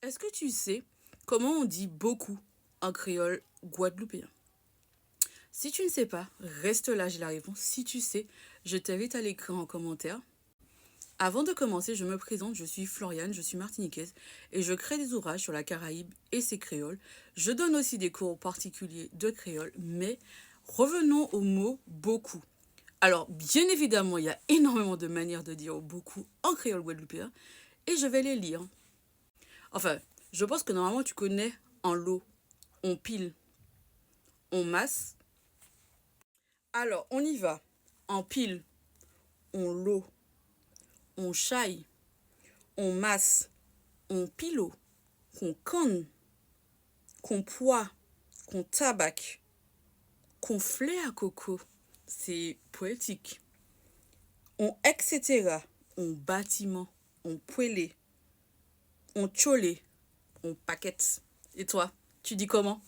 Est-ce que tu sais comment on dit beaucoup en créole guadeloupéen? Si tu ne sais pas, reste là, j'ai la réponse. Si tu sais, je t'invite à l'écrire en commentaire. Avant de commencer, je me présente, je suis Floriane, je suis martiniquaise et je crée des ouvrages sur la Caraïbe et ses créoles. Je donne aussi des cours particuliers de créole, mais revenons au mot beaucoup. Alors, bien évidemment, il y a énormément de manières de dire beaucoup en créole guadeloupéen et je vais les lire. Enfin, je pense que normalement tu connais en lot, on pile, on masse. Alors, on y va. En pile, on lot, on chaille, on masse, on pilo, qu'on conne, qu'on poids, qu'on tabac, qu'on flait à coco. C'est poétique. On etc. On bâtiment, on poêlé, on cholé, on paquette. Et toi, tu dis comment?